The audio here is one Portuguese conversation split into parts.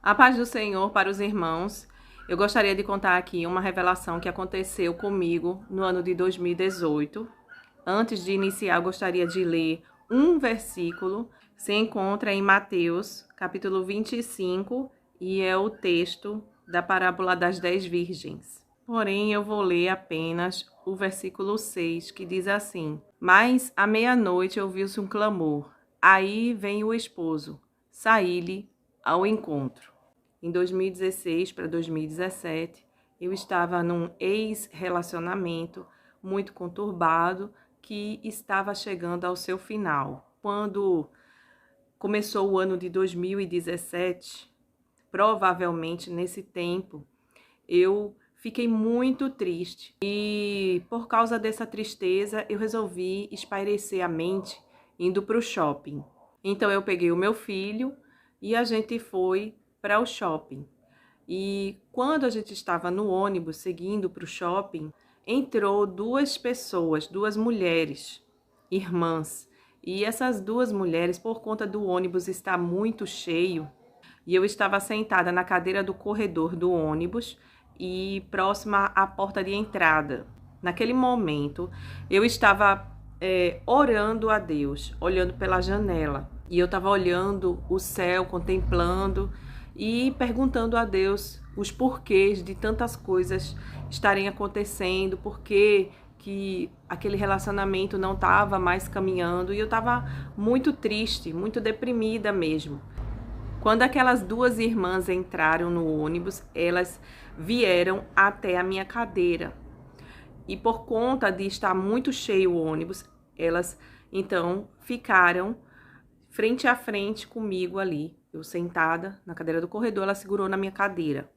A paz do Senhor para os irmãos. Eu gostaria de contar aqui uma revelação que aconteceu comigo no ano de 2018. Antes de iniciar, eu gostaria de ler um versículo. Se encontra em Mateus, capítulo 25, e é o texto da parábola das 10 virgens. Porém, eu vou ler apenas o versículo 6, que diz assim: Mas à meia-noite ouviu-se um clamor. Aí vem o esposo, saí-lhe ao encontro. Em 2016 para 2017, eu estava num ex-relacionamento muito conturbado que estava chegando ao seu final. Quando começou o ano de 2017, provavelmente nesse tempo, eu fiquei muito triste e por causa dessa tristeza eu resolvi espairecer a mente indo para o shopping. Então eu peguei o meu filho e a gente foi para o shopping. E quando a gente estava no ônibus seguindo para o shopping, entrou duas pessoas, duas mulheres, irmãs. E essas duas mulheres, por conta do ônibus estar muito cheio, e eu estava sentada na cadeira do corredor do ônibus e próxima à porta de entrada. Naquele momento, eu estava orando a Deus, olhando pela janela. E eu estava olhando o céu, contemplando e perguntando a Deus os porquês de tantas coisas estarem acontecendo, porque que aquele relacionamento não estava mais caminhando. E eu estava muito triste, muito deprimida mesmo. Quando aquelas duas irmãs entraram no ônibus, elas vieram até a minha cadeira. E por conta de estar muito cheio o ônibus, elas então ficaram frente a frente comigo ali. Eu sentada na cadeira do corredor, ela segurou na minha cadeira.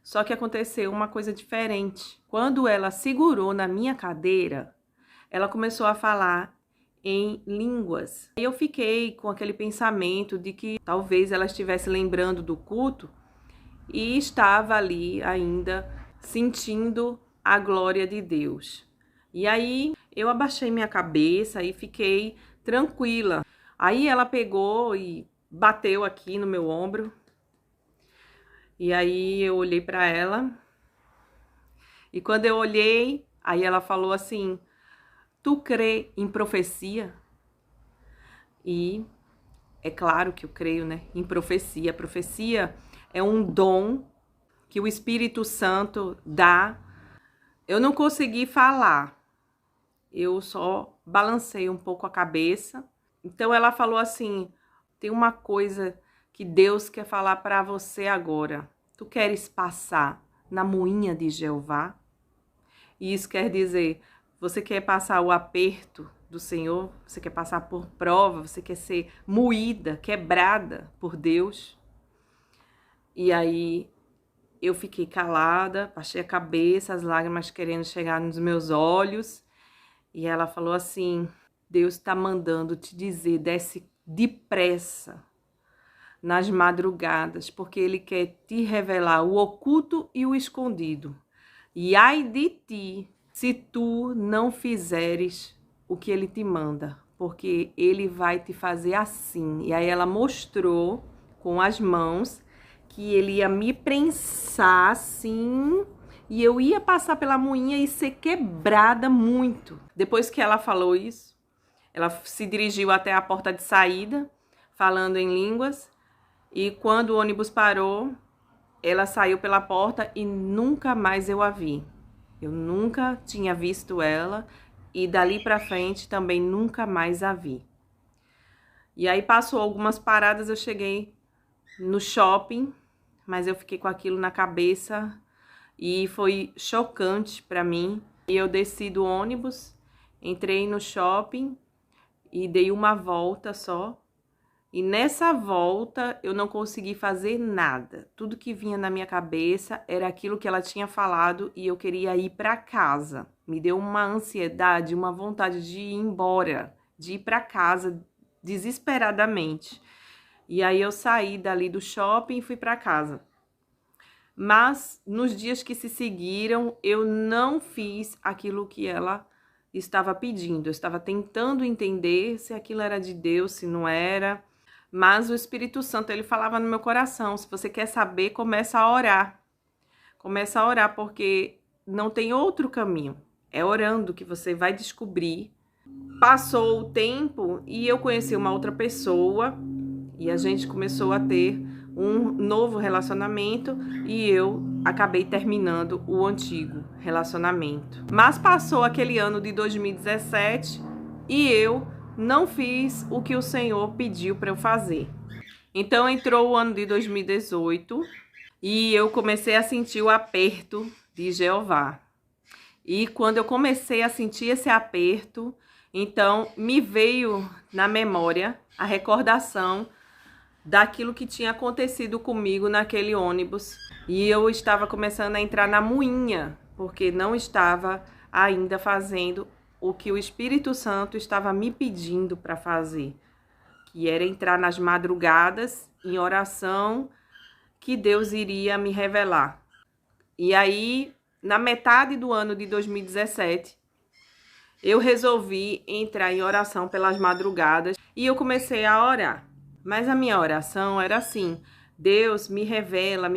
Só que aconteceu uma coisa diferente. Quando ela segurou na minha cadeira, ela começou a falar em línguas. Eu fiquei com aquele pensamento de que talvez ela estivesse lembrando do culto e estava ali ainda sentindo a glória de Deus. E aí eu abaixei minha cabeça e fiquei tranquila. Aí ela pegou e bateu aqui no meu ombro. E aí eu olhei para ela. E quando eu olhei, aí ela falou assim: "Tu crê em profecia?" E é claro que eu creio, né, em profecia. A profecia é um dom que o Espírito Santo dá. Eu não consegui falar, eu só balancei um pouco a cabeça. Então ela falou assim: tem uma coisa que Deus quer falar para você agora. Tu queres passar na moinha de Jeová? E isso quer dizer, você quer passar o aperto do Senhor, você quer passar por prova, você quer ser moída, quebrada por Deus. E aí eu fiquei calada, baixei a cabeça, as lágrimas querendo chegar nos meus olhos. E ela falou assim: Deus está mandando te dizer, desce depressa nas madrugadas, porque Ele quer te revelar o oculto e o escondido. E ai de ti, se tu não fizeres o que Ele te manda, porque Ele vai te fazer assim. E aí ela mostrou com as mãos que Ele ia me prensar assim, e eu ia passar pela moinha e ser quebrada muito. Depois que ela falou isso, ela se dirigiu até a porta de saída, falando em línguas, e quando o ônibus parou, ela saiu pela porta e nunca mais eu a vi. Eu nunca tinha visto ela e dali pra frente também nunca mais a vi. E aí passou algumas paradas, eu cheguei no shopping, mas eu fiquei com aquilo na cabeça e foi chocante para mim. E eu desci do ônibus, entrei no shopping e dei uma volta só. E nessa volta eu não consegui fazer nada. Tudo que vinha na minha cabeça era aquilo que ela tinha falado e eu queria ir para casa. Me deu uma ansiedade, uma vontade de ir embora, de ir para casa desesperadamente. E aí eu saí dali do shopping e fui para casa. Mas nos dias que se seguiram, eu não fiz aquilo que ela estava pedindo. Eu estava tentando entender se aquilo era de Deus, se não era. Mas o Espírito Santo, ele falava no meu coração, se você quer saber, começa a orar. Começa a orar, porque não tem outro caminho. É orando que você vai descobrir. Passou o tempo e eu conheci uma outra pessoa e a gente começou a ter um novo relacionamento e eu acabei terminando o antigo relacionamento. Mas passou aquele ano de 2017 e eu não fiz o que o Senhor pediu para eu fazer. Então entrou o ano de 2018 e eu comecei a sentir o aperto de Jeová. E quando eu comecei a sentir esse aperto, então me veio na memória a recordação daquilo que tinha acontecido comigo naquele ônibus. E eu estava começando a entrar na moinha, porque não estava ainda fazendo o que o Espírito Santo estava me pedindo para fazer, que era entrar nas madrugadas em oração, que Deus iria me revelar. E aí, na metade do ano de 2017, eu resolvi entrar em oração pelas madrugadas e eu comecei a orar. Mas a minha oração era assim: Deus, me revela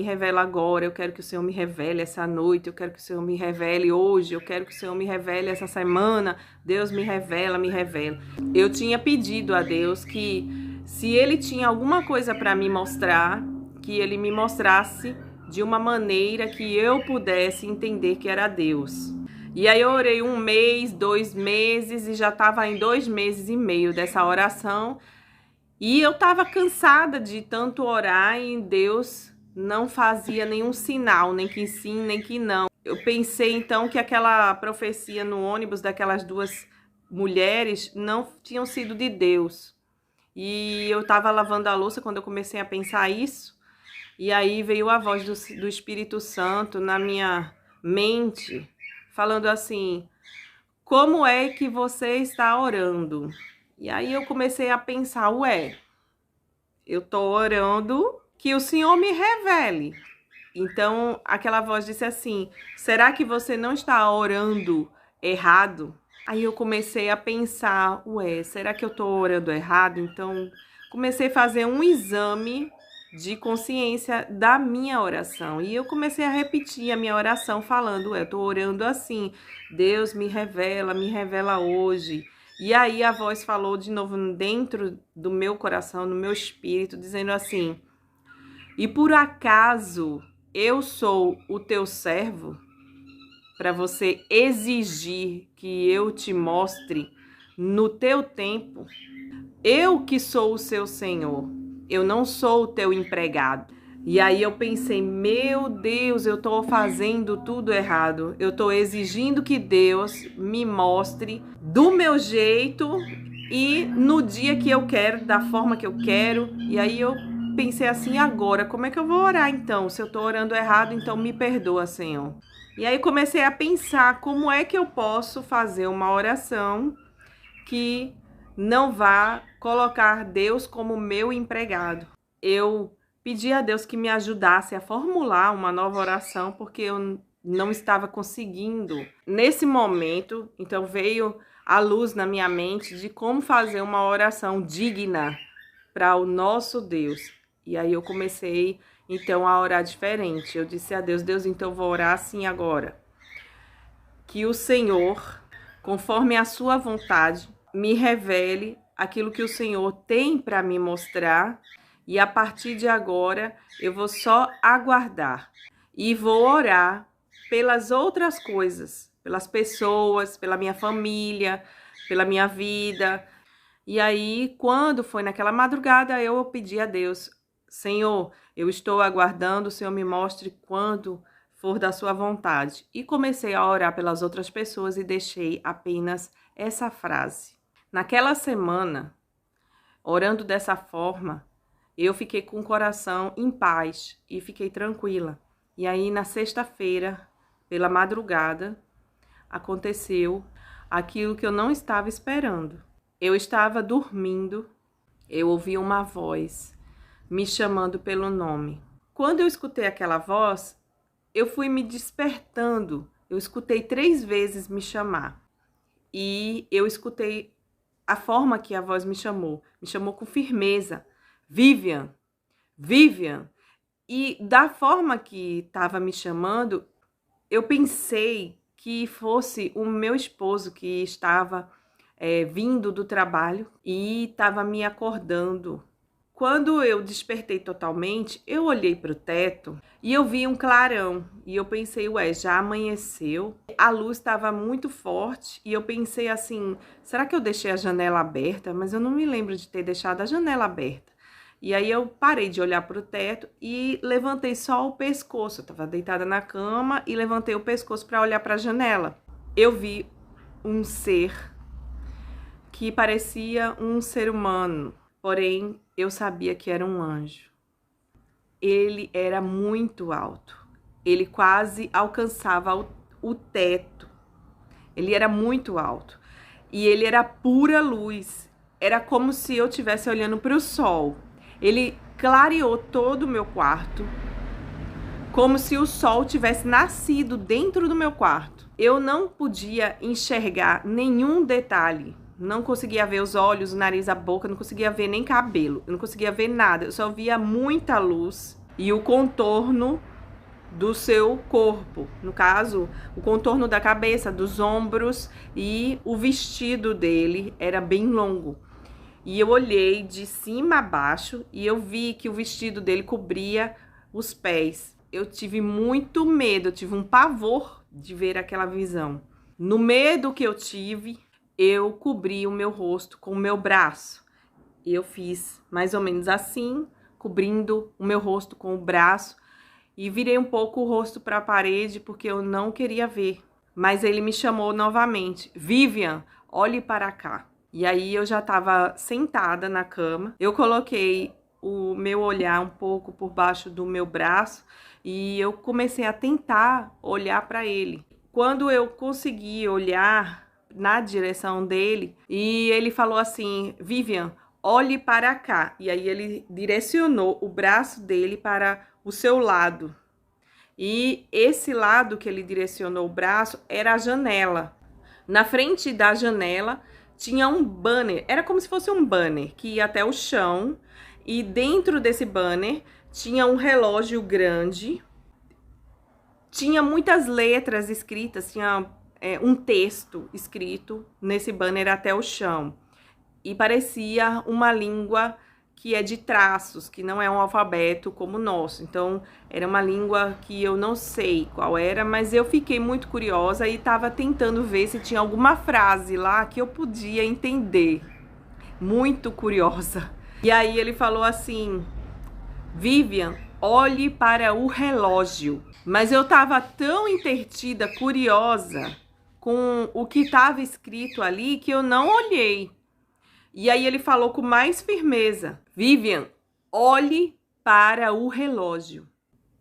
agora, eu quero que o Senhor me revele essa noite, eu quero que o Senhor me revele hoje, eu quero que o Senhor me revele essa semana, Deus me revela, me revela. Eu tinha pedido a Deus que, se Ele tinha alguma coisa para me mostrar, que Ele me mostrasse de uma maneira que eu pudesse entender que era Deus. E aí eu orei 1 mês, 2 meses e já estava em 2 meses e meio dessa oração. E eu estava cansada de tanto orar e Deus não fazia nenhum sinal, nem que sim, nem que não. Eu pensei então que aquela profecia no ônibus daquelas 2 mulheres não tinham sido de Deus. E eu estava lavando a louça quando eu comecei a pensar isso. E aí veio a voz do Espírito Santo na minha mente, falando assim: como é que você está orando? E aí eu comecei a pensar, eu tô orando que o Senhor me revele. Então aquela voz disse assim: será que você não está orando errado? Aí eu comecei a pensar, será que eu tô orando errado? Então comecei a fazer um exame de consciência da minha oração. E eu comecei a repetir a minha oração falando, eu tô orando assim: Deus me revela hoje. E aí a voz falou de novo dentro do meu coração, no meu espírito, dizendo assim: e por acaso eu sou o teu servo para você exigir que eu te mostre no teu tempo? Eu que sou o seu Senhor, eu não sou o teu empregado. E aí eu pensei, meu Deus, eu tô fazendo tudo errado. Eu tô exigindo que Deus me mostre do meu jeito e no dia que eu quero, da forma que eu quero. E aí eu pensei assim, agora, como é que eu vou orar então? Se eu tô orando errado, então me perdoa, Senhor. E aí comecei a pensar como é que eu posso fazer uma oração que não vá colocar Deus como meu empregado. Eu pedi a Deus que me ajudasse a formular uma nova oração, porque eu não estava conseguindo. Nesse momento, então veio a luz na minha mente de como fazer uma oração digna para o nosso Deus. E aí eu comecei então a orar diferente. Eu disse a Deus, então eu vou orar assim agora. Que o Senhor, conforme a sua vontade, me revele aquilo que o Senhor tem para me mostrar. E a partir de agora, eu vou só aguardar e vou orar pelas outras coisas, pelas pessoas, pela minha família, pela minha vida. E aí, quando foi naquela madrugada, eu pedi a Deus: Senhor, eu estou aguardando, o Senhor me mostre quando for da sua vontade. E comecei a orar pelas outras pessoas e deixei apenas essa frase. Naquela semana, orando dessa forma, eu fiquei com o coração em paz e fiquei tranquila. E aí, na sexta-feira, pela madrugada, aconteceu aquilo que eu não estava esperando. Eu estava dormindo, eu ouvi uma voz me chamando pelo nome. Quando eu escutei aquela voz, eu fui me despertando. Eu escutei 3 vezes me chamar. E eu escutei a forma que a voz me chamou com firmeza, Vivian, Vivian. E da forma que estava me chamando, eu pensei que fosse o meu esposo que estava vindo do trabalho e estava me acordando. Quando eu despertei totalmente, eu olhei para o teto e eu vi um clarão. E eu pensei, ué, já amanheceu? A luz estava muito forte e eu pensei assim, será que eu deixei a janela aberta? Mas eu não me lembro de ter deixado a janela aberta. E aí eu parei de olhar para o teto e levantei só o pescoço. Eu estava deitada na cama e levantei o pescoço para olhar para a janela. Eu vi um ser que parecia um ser humano, porém eu sabia que era um anjo. Ele era muito alto, ele quase alcançava o teto, ele era muito alto e ele era pura luz, era como se eu estivesse olhando para o sol. Ele clareou todo o meu quarto, como se o sol tivesse nascido dentro do meu quarto. Eu não podia enxergar nenhum detalhe. Não conseguia ver os olhos, o nariz, a boca, não conseguia ver nem cabelo, eu não conseguia ver nada, eu só via muita luz e o contorno do seu corpo, no caso, o contorno da cabeça, dos ombros, e o vestido dele era bem longo. E eu olhei de cima a baixo e eu vi que o vestido dele cobria os pés. Eu tive muito medo, eu tive um pavor de ver aquela visão. No medo que eu tive, eu cobri o meu rosto com o meu braço. E eu fiz mais ou menos assim, cobrindo o meu rosto com o braço. E virei um pouco o rosto para a parede, porque eu não queria ver. Mas ele me chamou novamente. Vivian, olhe para cá. E aí eu já estava sentada na cama. Eu coloquei o meu olhar um pouco por baixo do meu braço. E eu comecei a tentar olhar para ele. Quando eu consegui olhar na direção dele, e ele falou assim, Vivian, olhe para cá. E aí ele direcionou o braço dele para o seu lado. E esse lado que ele direcionou o braço era a janela. Na frente da janela tinha um banner, era como se fosse um banner que ia até o chão. E dentro desse banner tinha um relógio grande. Tinha muitas letras escritas, tinha um texto escrito nesse banner até o chão. E parecia uma língua que é de traços, que não é um alfabeto como o nosso. Então, era uma língua que eu não sei qual era, mas eu fiquei muito curiosa e estava tentando ver se tinha alguma frase lá que eu podia entender. Muito curiosa. E aí ele falou assim, Vivian, olhe para o relógio. Mas eu estava tão entretida, curiosa com o que estava escrito ali, que eu não olhei. E aí ele falou com mais firmeza, Vivian, olhe para o relógio.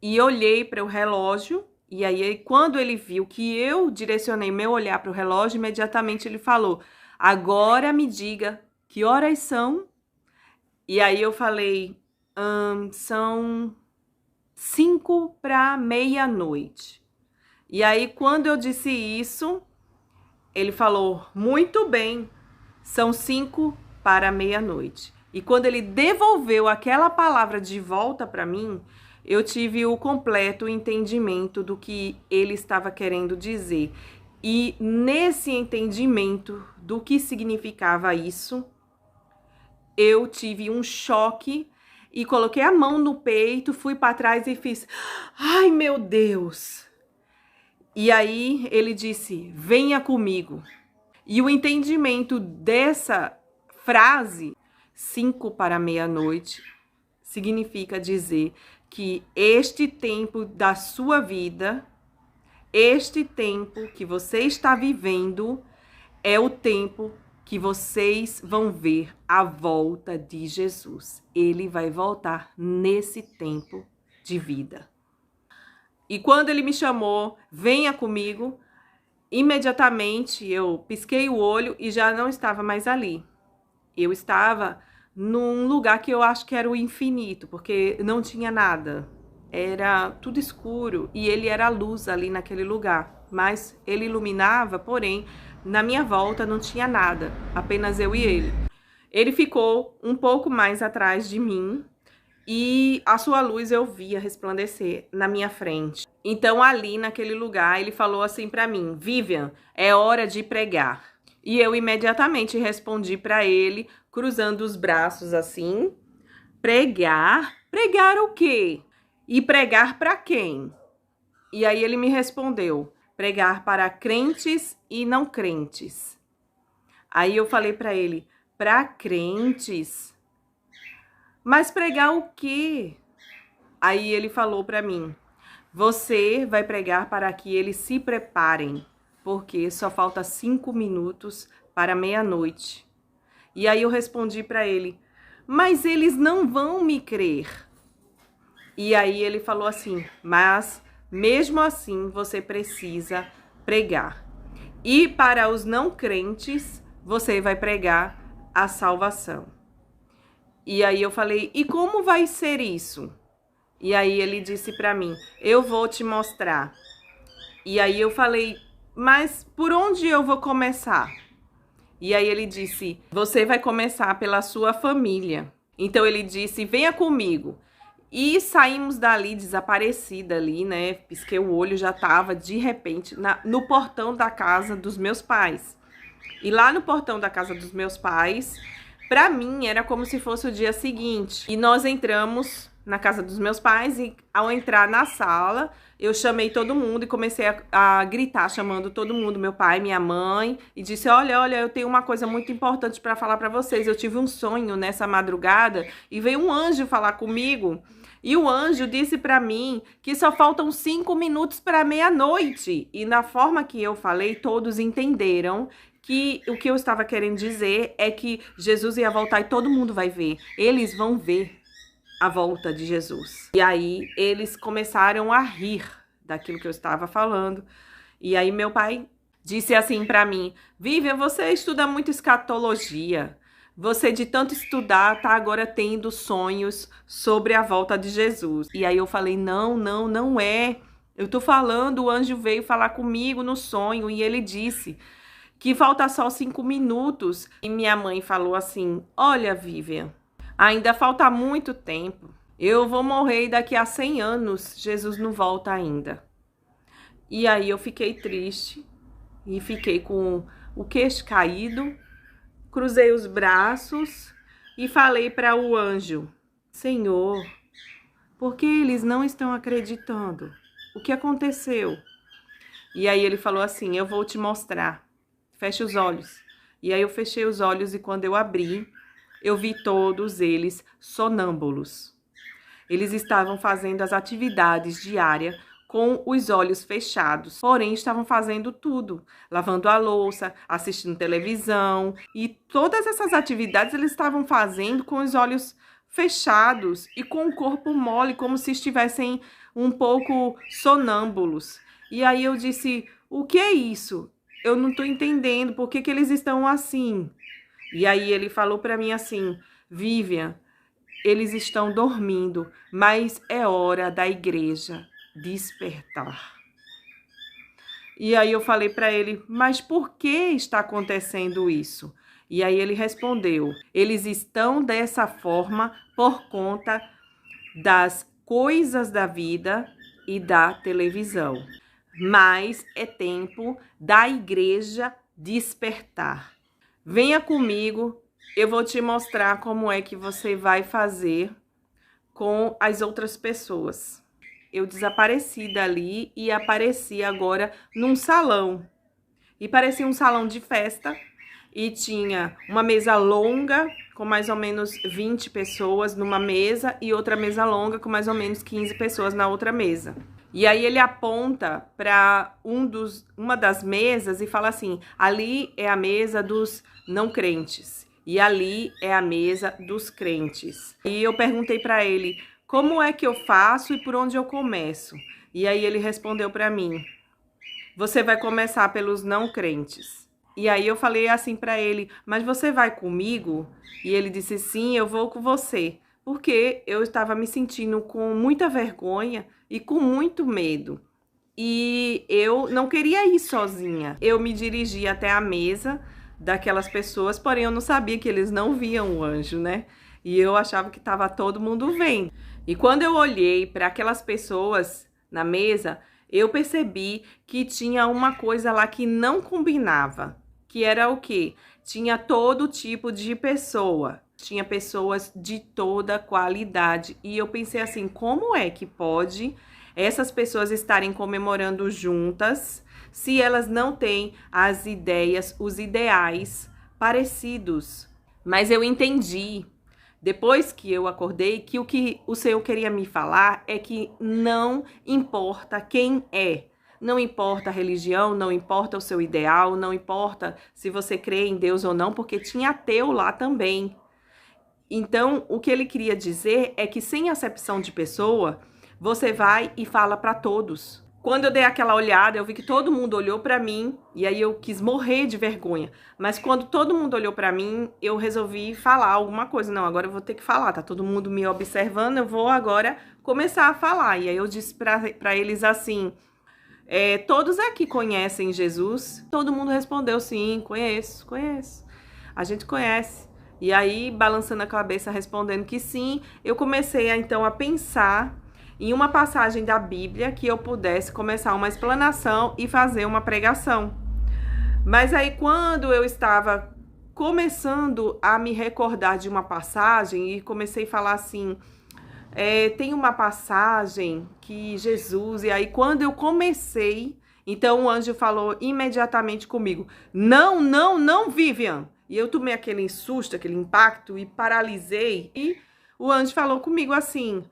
E olhei para o relógio, e aí quando ele viu que eu direcionei meu olhar para o relógio, imediatamente ele falou, agora me diga que horas são. E aí eu falei, são 5 para meia-noite. E aí quando eu disse isso, ele falou, muito bem, são 5 para meia-noite. E quando ele devolveu aquela palavra de volta para mim, eu tive o completo entendimento do que ele estava querendo dizer. E nesse entendimento do que significava isso, eu tive um choque e coloquei a mão no peito, fui para trás e fiz, ai meu Deus! E aí ele disse, venha comigo. E o entendimento dessa frase, 5 para meia-noite, significa dizer que este tempo da sua vida, este tempo que você está vivendo, é o tempo que vocês vão ver a volta de Jesus. Ele vai voltar nesse tempo de vida. E quando ele me chamou, venha comigo, imediatamente eu pisquei o olho e já não estava mais ali. Eu estava num lugar que eu acho que era o infinito, porque não tinha nada. Era tudo escuro e ele era a luz ali naquele lugar. Mas ele iluminava, porém, na minha volta não tinha nada, apenas eu e ele. Ele ficou um pouco mais atrás de mim e a sua luz eu via resplandecer na minha frente. Então, ali naquele lugar, ele falou assim para mim: Vivian, é hora de pregar. E eu imediatamente respondi para ele, cruzando os braços assim: pregar? Pregar o quê? E pregar para quem? E aí ele me respondeu: pregar para crentes e não crentes. Aí eu falei para ele: para crentes? Mas pregar o quê? Aí ele falou para mim: você vai pregar para que eles se preparem, porque só falta 5 minutos para meia-noite. E aí eu respondi para ele: mas eles não vão me crer. E aí ele falou assim: mas mesmo assim você precisa pregar. E para os não crentes, você vai pregar a salvação. E aí eu falei: e como vai ser isso? E aí ele disse para mim: eu vou te mostrar. E aí eu falei: mas por onde eu vou começar? E aí ele disse: você vai começar pela sua família. Então ele disse: venha comigo. E saímos dali, desaparecida ali, né? Pisquei o olho, já tava de repente no portão da casa dos meus pais. E lá no portão da casa dos meus pais, para mim era como se fosse o dia seguinte. E nós entramos na casa dos meus pais e ao entrar na sala, eu chamei todo mundo e comecei a gritar, chamando todo mundo, meu pai, minha mãe, e disse: olha, eu tenho uma coisa muito importante para falar para vocês. Eu tive um sonho nessa madrugada e veio um anjo falar comigo. E o anjo disse para mim que só faltam 5 minutos para meia-noite. E na forma que eu falei, todos entenderam que o que eu estava querendo dizer é que Jesus ia voltar e todo mundo vai ver. Eles vão ver a volta de Jesus. E aí eles começaram a rir daquilo que eu estava falando. E aí meu pai disse assim para mim: Vivian, você estuda muito escatologia. Você, de tanto estudar, tá agora tendo sonhos sobre a volta de Jesus. E aí eu falei: não é. Eu tô falando, o anjo veio falar comigo no sonho e ele disse que falta só 5 minutos. E minha mãe falou assim: olha, Vivian, ainda falta muito tempo. Eu vou morrer e daqui a 100 anos Jesus não volta ainda. E aí eu fiquei triste e fiquei com o queixo caído, cruzei os braços e falei para o anjo: Senhor, por que eles não estão acreditando? O que aconteceu? E aí ele falou assim: eu vou te mostrar. Feche os olhos. E aí eu fechei os olhos e quando eu abri, eu vi todos eles sonâmbulos. Eles estavam fazendo as atividades diárias com os olhos fechados, porém estavam fazendo tudo, lavando a louça, assistindo televisão e todas essas atividades eles estavam fazendo com os olhos fechados e com o corpo mole, como se estivessem um pouco sonâmbulos. E aí eu disse: o que é isso? Eu não estou entendendo, por que eles estão assim? E aí ele falou para mim assim: Vivian, eles estão dormindo, mas é hora da igreja despertar. E aí eu falei para ele: mas por que está acontecendo isso? E aí ele respondeu: eles estão dessa forma por conta das coisas da vida e da televisão. Mas é tempo da igreja despertar. Venha comigo, eu vou te mostrar como é que você vai fazer com as outras pessoas. Eu desapareci dali e apareci agora num salão. E parecia um salão de festa e tinha uma mesa longa com mais ou menos 20 pessoas numa mesa e outra mesa longa com mais ou menos 15 pessoas na outra mesa. E aí ele aponta para uma das mesas e fala assim: ali é a mesa dos não crentes e ali é a mesa dos crentes. E eu perguntei para ele: como é que eu faço e por onde eu começo? E aí ele respondeu para mim: você vai começar pelos não crentes. E aí eu falei assim para ele: mas você vai comigo? E ele disse: sim, eu vou com você. Porque eu estava me sentindo com muita vergonha e com muito medo. E eu não queria ir sozinha. Eu me dirigi até a mesa daquelas pessoas, porém eu não sabia que eles não viam o anjo, né? E eu achava que estava todo mundo vendo. E quando eu olhei para aquelas pessoas na mesa, eu percebi que tinha uma coisa lá que não combinava. Que era o quê? Tinha todo tipo de pessoa. Tinha pessoas de toda qualidade. E eu pensei assim, como é que pode essas pessoas estarem comemorando juntas se elas não têm as ideias, os ideais parecidos? Mas eu entendi, depois que eu acordei, que o Senhor queria me falar é que não importa quem é. Não importa a religião, não importa o seu ideal, não importa se você crê em Deus ou não, porque tinha ateu lá também. Então, o que ele queria dizer é que sem acepção de pessoa, você vai e fala para todos. Quando eu dei aquela olhada, eu vi que todo mundo olhou para mim e aí eu quis morrer de vergonha. Mas quando todo mundo olhou para mim, eu resolvi falar alguma coisa. Não, agora eu vou ter que falar, tá todo mundo me observando, eu vou agora começar a falar. E aí eu disse para eles assim, todos aqui conhecem Jesus? Todo mundo respondeu sim, conheço. A gente conhece. E aí, balançando a cabeça, respondendo que sim, eu comecei então a pensar em uma passagem da Bíblia que eu pudesse começar uma explanação e fazer uma pregação. Mas aí, quando eu estava começando a me recordar de uma passagem e comecei a falar assim, tem uma passagem que Jesus... E aí, quando eu comecei, então o anjo falou imediatamente comigo, não, Vivian. E eu tomei aquele susto, aquele impacto e paralisei. E o anjo falou comigo assim,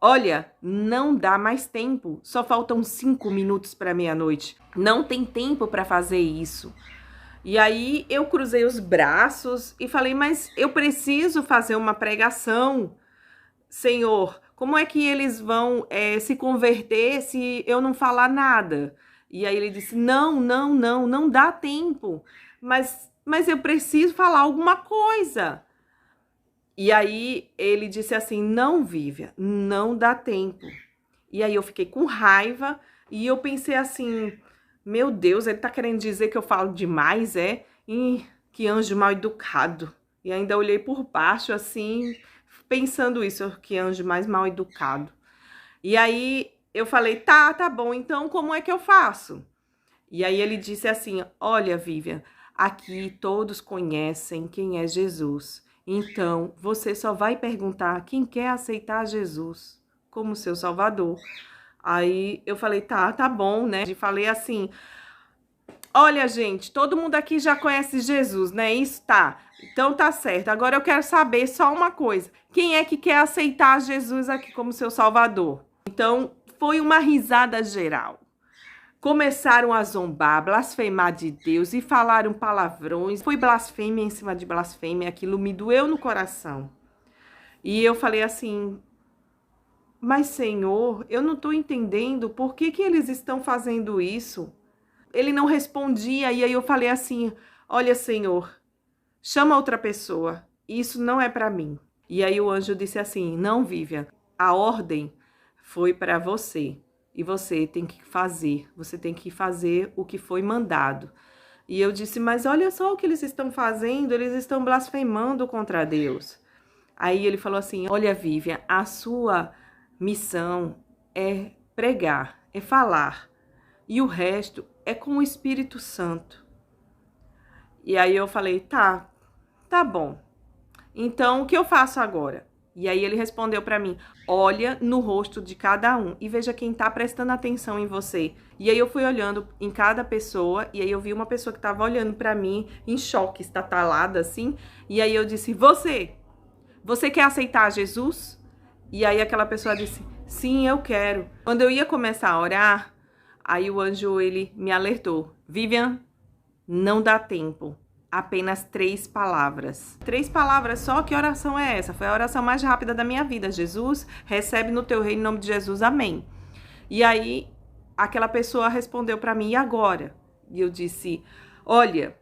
olha, não dá mais tempo, só faltam 5 minutos para meia-noite. Não tem tempo para fazer isso. E aí eu cruzei os braços e falei, mas eu preciso fazer uma pregação, Senhor. Como é que eles vão se converter se eu não falar nada? E aí ele disse, não dá tempo. Mas eu preciso falar alguma coisa. E aí ele disse assim, não, Vivian, não dá tempo. E aí eu fiquei com raiva e eu pensei assim, meu Deus, ele tá querendo dizer que eu falo demais, E que anjo mal educado. E ainda olhei por baixo assim, pensando isso, que anjo mais mal educado. E aí eu falei, tá bom, então como é que eu faço? E aí ele disse assim, olha, Vivian, aqui todos conhecem quem é Jesus. Então, você só vai perguntar quem quer aceitar Jesus como seu Salvador. Aí eu falei, tá bom, né? E falei assim, olha, gente, todo mundo aqui já conhece Jesus, né? Isso tá. Então tá certo. Agora eu quero saber só uma coisa. Quem é que quer aceitar Jesus aqui como seu Salvador? Então, foi uma risada geral. Começaram a zombar, blasfemar de Deus e falaram palavrões. Foi blasfêmia em cima de blasfêmia, aquilo me doeu no coração. E eu falei assim, mas Senhor, eu não estou entendendo por que eles estão fazendo isso. Ele não respondia e aí eu falei assim, olha Senhor, chama outra pessoa, isso não é para mim. E aí o anjo disse assim, não Vivian, a ordem foi para você. E você tem que fazer o que foi mandado. E eu disse, mas olha só o que eles estão fazendo, eles estão blasfemando contra Deus. Aí ele falou assim, olha Vivian, a sua missão é pregar, é falar. E o resto é com o Espírito Santo. E aí eu falei, tá bom. Então o que eu faço agora? E aí ele respondeu para mim, olha no rosto de cada um e veja quem tá prestando atenção em você. E aí eu fui olhando em cada pessoa e aí eu vi uma pessoa que tava olhando para mim em choque, estatalada assim. E aí eu disse, você quer aceitar Jesus? E aí aquela pessoa disse, sim, eu quero. Quando eu ia começar a orar, aí o anjo, ele me alertou, Vivian, não dá tempo. Apenas 3 palavras. 3 palavras só? Que oração é essa? Foi a oração mais rápida da minha vida. Jesus, recebe no teu reino em nome de Jesus, amém. E aí, aquela pessoa respondeu para mim, e agora? E eu disse, olha,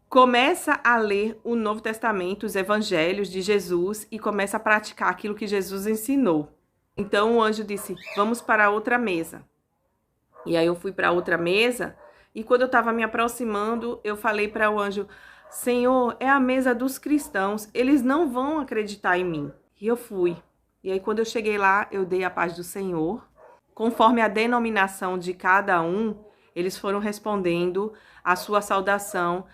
começa a ler o Novo Testamento, os evangelhos de Jesus e começa a praticar aquilo que Jesus ensinou. Então o anjo disse, vamos para outra mesa. E aí eu fui para outra mesa E quando eu estava me aproximando, eu falei para o anjo: Senhor, é a mesa dos cristãos, eles não vão acreditar em mim. E eu fui. E aí, quando eu cheguei lá, eu dei a paz do Senhor. Conforme a denominação de cada um, eles foram respondendo a sua saudação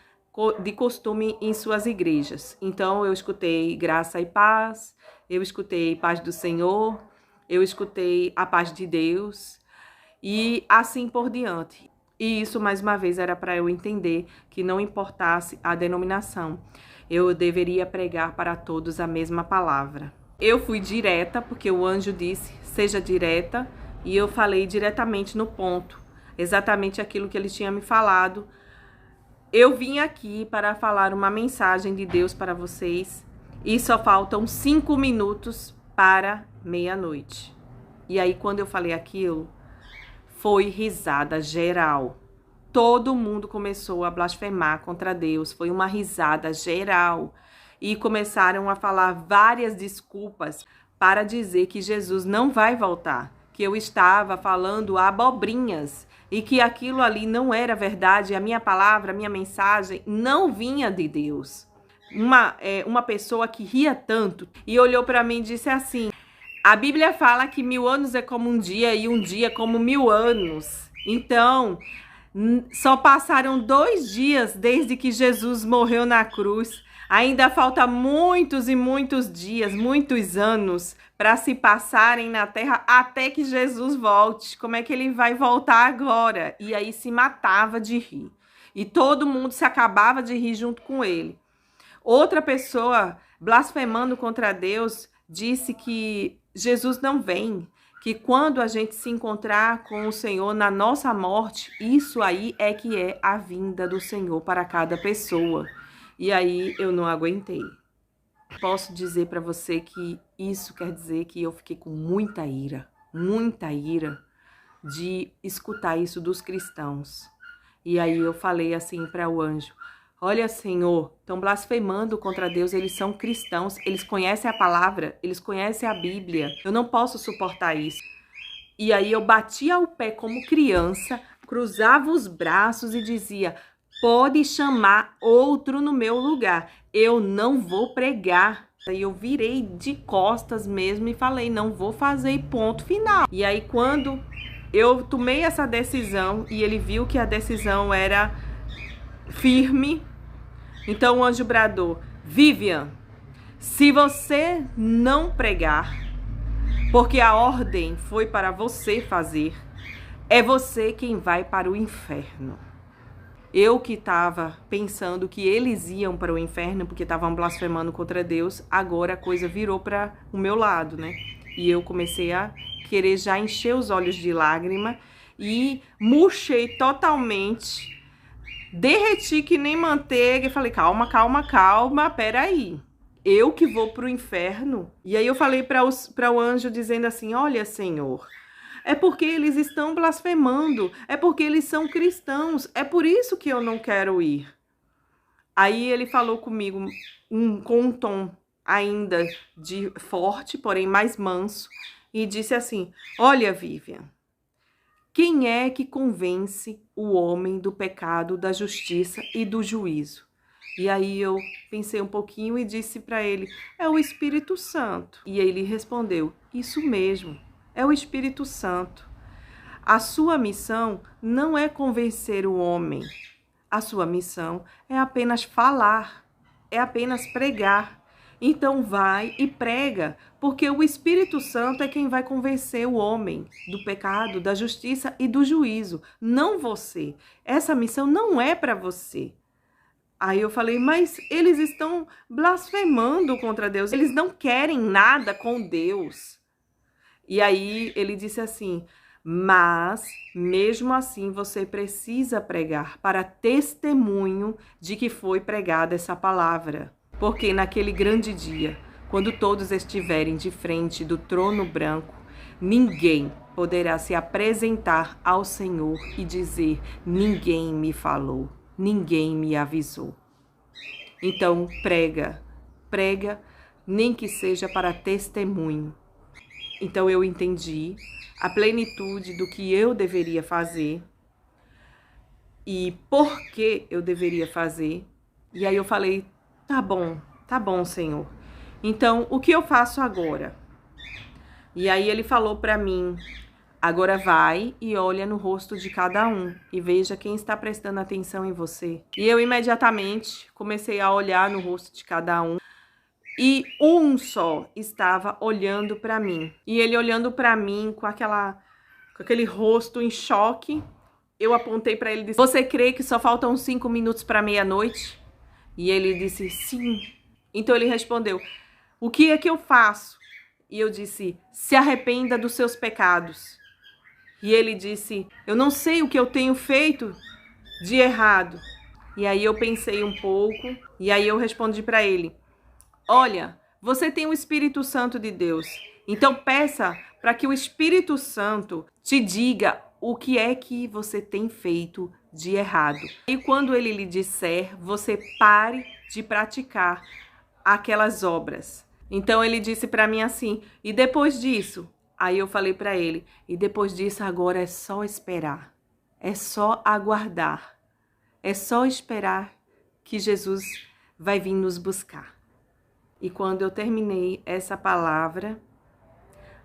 de costume em suas igrejas. Então, eu escutei graça e paz, eu escutei paz do Senhor, eu escutei a paz de Deus e assim por diante. E isso, mais uma vez, era para eu entender que não importasse a denominação, eu deveria pregar para todos a mesma palavra. Eu fui direta, porque o anjo disse, seja direta, e eu falei diretamente no ponto, exatamente aquilo que ele tinha me falado. Eu vim aqui para falar uma mensagem de Deus para vocês, e só faltam 5 minutos para meia-noite. E aí, quando eu falei aquilo, foi risada geral. Todo mundo começou a blasfemar contra Deus. Foi uma risada geral. E começaram a falar várias desculpas para dizer que Jesus não vai voltar. Que eu estava falando abobrinhas. E que aquilo ali não era verdade. A minha palavra, a minha mensagem não vinha de Deus. Uma pessoa que ria tanto e olhou para mim e disse assim: a Bíblia fala que 1000 anos é como um dia e um dia como 1000 anos. Então, só passaram 2 dias desde que Jesus morreu na cruz. Ainda falta muitos e muitos dias, muitos anos para se passarem na terra até que Jesus volte. Como é que ele vai voltar agora? E aí se matava de rir. E todo mundo se acabava de rir junto com ele. Outra pessoa, blasfemando contra Deus, disse que Jesus não vem, que quando a gente se encontrar com o Senhor na nossa morte, isso aí é que é a vinda do Senhor para cada pessoa. E aí eu não aguentei. Posso dizer para você que isso quer dizer que eu fiquei com muita ira de escutar isso dos cristãos. E aí eu falei assim para o anjo: olha, Senhor, estão blasfemando contra Deus, eles são cristãos, eles conhecem a palavra, eles conhecem a Bíblia, eu não posso suportar isso. E aí eu batia o pé como criança, cruzava os braços e dizia: pode chamar outro no meu lugar, eu não vou pregar. Aí eu virei de costas mesmo e falei: não vou fazer, e ponto final. E aí quando eu tomei essa decisão e ele viu que a decisão era firme, então o anjo bradou: Vivian, se você não pregar, porque a ordem foi para você fazer, é você quem vai para o inferno. Eu que estava pensando que eles iam para o inferno porque estavam blasfemando contra Deus, agora a coisa virou para o meu lado, né? E eu comecei a querer já encher os olhos de lágrima e murchei totalmente. Derreti que nem manteiga e falei: calma, calma, calma, peraí. Eu que vou pro inferno? E aí eu falei para o anjo dizendo assim: olha, Senhor, é porque eles estão blasfemando, é porque eles são cristãos, é por isso que eu não quero ir. Aí ele falou comigo com um tom ainda de forte, porém mais manso, e disse assim: olha, Vivian, quem é que convence o homem do pecado, da justiça e do juízo? E aí eu pensei um pouquinho e disse para ele: é o Espírito Santo. E ele respondeu: isso mesmo, é o Espírito Santo. A sua missão não é convencer o homem. A sua missão é apenas falar, é apenas pregar. Então vai e prega, porque o Espírito Santo é quem vai convencer o homem do pecado, da justiça e do juízo, não você. Essa missão não é para você. Aí eu falei: mas eles estão blasfemando contra Deus, eles não querem nada com Deus. E aí ele disse assim: mas mesmo assim você precisa pregar para testemunho de que foi pregada essa palavra. Porque naquele grande dia, quando todos estiverem de frente do trono branco, ninguém poderá se apresentar ao Senhor e dizer: ninguém me falou, ninguém me avisou. Então prega, nem que seja para testemunho. Então eu entendi a plenitude do que eu deveria fazer e por que eu deveria fazer. E aí eu falei, tá bom, Senhor. Então, o que eu faço agora? E aí ele falou para mim, agora vai e olha no rosto de cada um e veja quem está prestando atenção em você. E eu imediatamente comecei a olhar no rosto de cada um e um só estava olhando para mim. E ele olhando para mim com aquele rosto em choque. Eu apontei para ele e disse, você crê que só faltam 5 minutos para meia-noite? E ele disse, sim. Então ele respondeu, o que é que eu faço? E eu disse, se arrependa dos seus pecados. E ele disse, eu não sei o que eu tenho feito de errado. E aí eu pensei um pouco, e aí eu respondi para ele, olha, você tem o Espírito Santo de Deus, então peça para que o Espírito Santo te diga o que é que você tem feito de errado. E quando ele lhe disser, você pare de praticar aquelas obras. Então ele disse para mim assim, e depois disso? Aí eu falei para ele, e depois disso agora é só esperar, é só aguardar, é só esperar que Jesus vai vir nos buscar. E quando eu terminei essa palavra,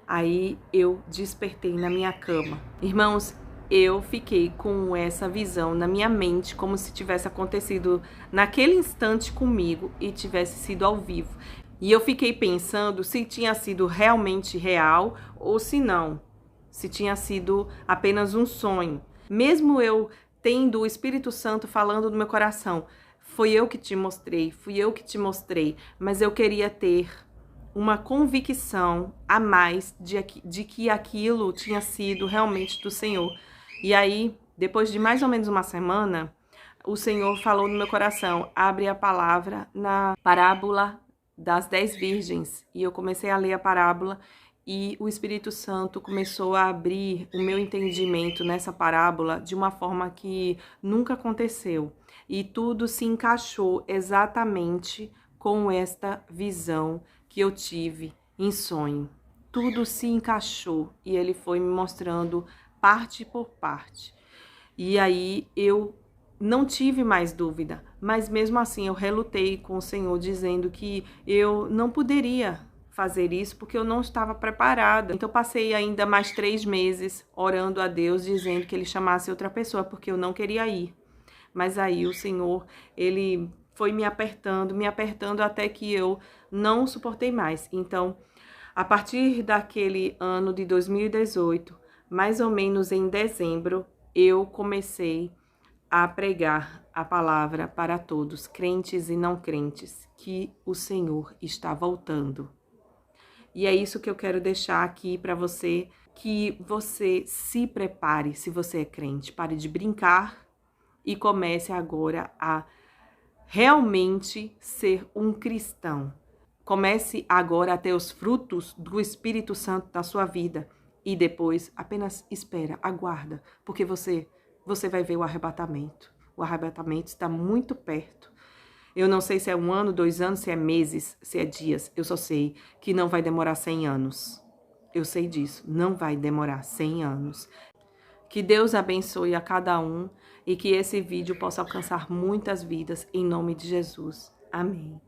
aí eu despertei na minha cama. Irmãos, eu fiquei com essa visão na minha mente, como se tivesse acontecido naquele instante comigo e tivesse sido ao vivo. E eu fiquei pensando se tinha sido realmente real ou se não, se tinha sido apenas um sonho. Mesmo eu tendo o Espírito Santo falando no meu coração, fui eu que te mostrei, mas eu queria ter uma convicção a mais de que aquilo tinha sido realmente do Senhor. E aí, depois de mais ou menos uma semana, o Senhor falou no meu coração, abre a palavra na parábola das 10 virgens. E eu comecei a ler a parábola e o Espírito Santo começou a abrir o meu entendimento nessa parábola de uma forma que nunca aconteceu. E tudo se encaixou exatamente com esta visão que eu tive em sonho. Tudo se encaixou e ele foi me mostrando parte por parte. E aí eu não tive mais dúvida, mas mesmo assim eu relutei com o Senhor dizendo que eu não poderia fazer isso porque eu não estava preparada. Então passei ainda mais 3 meses orando a Deus dizendo que ele chamasse outra pessoa porque eu não queria ir. Mas aí o Senhor, ele foi me apertando até que eu não suportei mais. Então, a partir daquele ano de 2018, mais ou menos em dezembro, eu comecei a pregar a palavra para todos, crentes e não crentes, que o Senhor está voltando. E é isso que eu quero deixar aqui para você, que você se prepare, se você é crente, pare de brincar e comece agora a realmente ser um cristão. Comece agora a ter os frutos do Espírito Santo na sua vida e depois apenas espera, aguarda, porque você vai ver o arrebatamento. O arrebatamento está muito perto. Eu não sei se é 1 ano, 2 anos, se é meses, se é dias. Eu só sei que não vai demorar 100 anos. Eu sei disso, não vai demorar 100 anos. Que Deus abençoe a cada um e que esse vídeo possa alcançar muitas vidas em nome de Jesus. Amém.